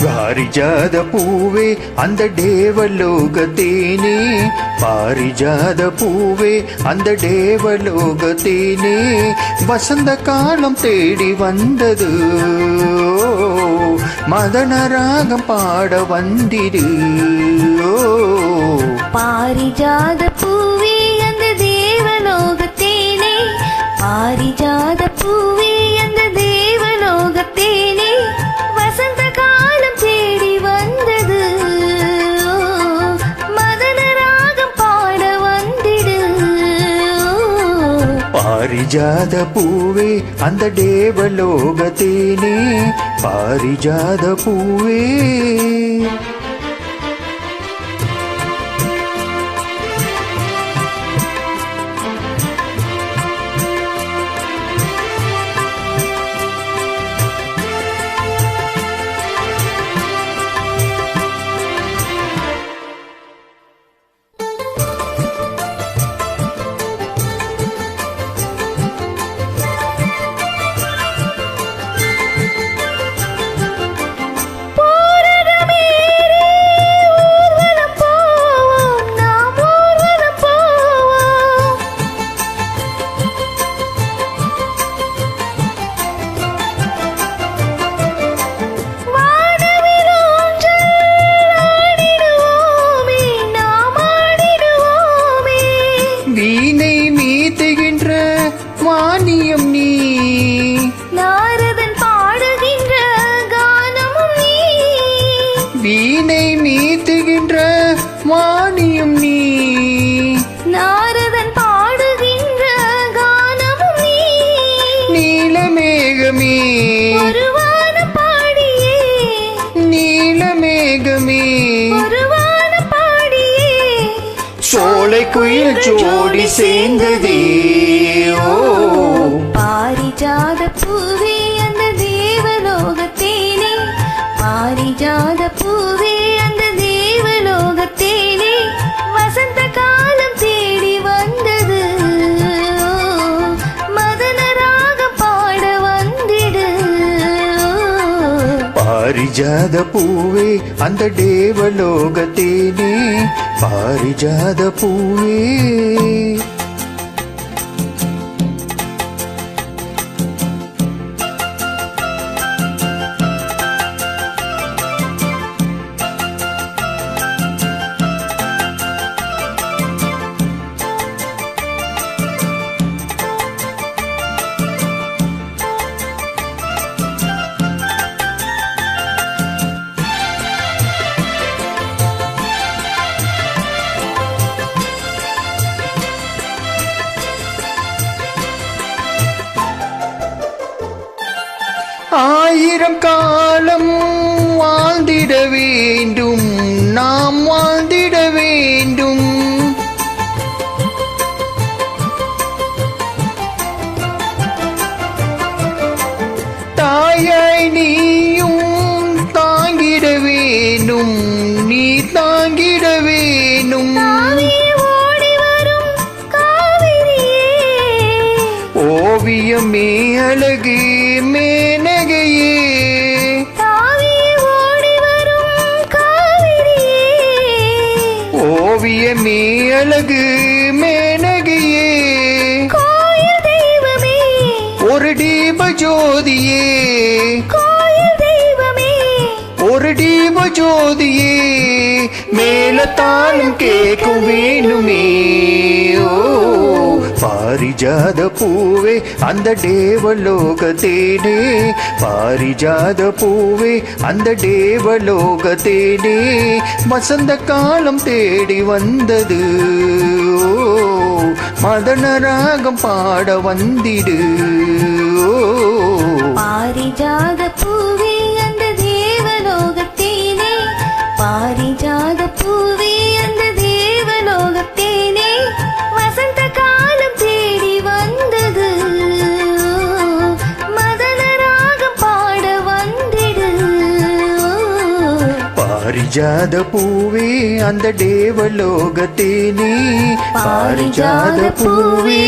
பாரிஜாத பூவே அந்த தேவலோகத்தேனே, பாரிஜாத பூவே அந்த தேவலோகத்தேனே, வசந்த காலம் தேடி வந்தது, மதன ராகம் பாட வந்திடு. பாரிஜாத பூவே அந்த தேவலோகத்தேனே, பாரிஜாத பூவே அந்த தேவலோகத்தேனே, வசந்த காலம் தேடி வந்தது, மதன ராகம் பாட வந்திடு. பாரிஜாத பூவே அந்த தேவலோகத்தேனே, பாரிஜாத பூவே. வீணை மீட்டுகின்ற வாணியம் நீ, நாரதன் பாடுகின்ற கானமும் நீ, வீணை மீட்டுகின்ற வாணியம் நீ, நாரதன் பாடுகின்ற கானமும் நீ, நீலமேகமே ஒருவான பாடியே, நீலமேகமே ஒருவான பாடியே, சோலை குயில் ஜோடி சேர்ந்ததே. ஓ பாரிஜாத பூவே அந்த தேவலோகத்தேனே, பாரிஜாத பூவே அந்த தேவலோகத்தேனே, வசந்த காலம் தேடி வந்தது, மதன ராகம் பாட வந்திடு. பாரிஜாத பூவே அந்த தேவலோகத்தேனே, பாரிஜாத பூவே. ஆயிரம் காலம் வாழ்ந்திட வேண்டும், நாம் வாழ்ந்திட வேண்டும், தாயாய் நீயும் தாங்கிட வேண்டும், நீ தாங்கிட வேண்டும். ஓடி வரும் காவிரியே, ஓவியமே அழகு மேனகையே, தாவியே ஓடி வரும் காவிரியே, ஓவியமே அழகு மேனகையே, கோயில் தெய்வமே ஒரு தீப ஜோதியே, கோயில் தெய்வமே ஒரு தீப ஜோதியே, மேலத்தாளம் கேட்கும் வேணுமே. ஓ பாரிஜாத பூவே அந்த தேவலோகத்தேனே, பாரிஜாத பூவே அந்த தேவலோகத்தேனே, வசந்த காலம் தேடி வந்தது, மதன ராகம் பாட வந்திடு. பாரிஜாத பூவே அந்த தேவலோகத்தேனே, பாரிஜாத பூவே அந்த தேவலோகத்தேனே, வசந்த காலம் தேடி வந்தது, மதன ராகம் பாட வந்திடு. பாரிஜாத பூவே அந்த தேவலோகத்தேனே, பாரிஜாத பூவே.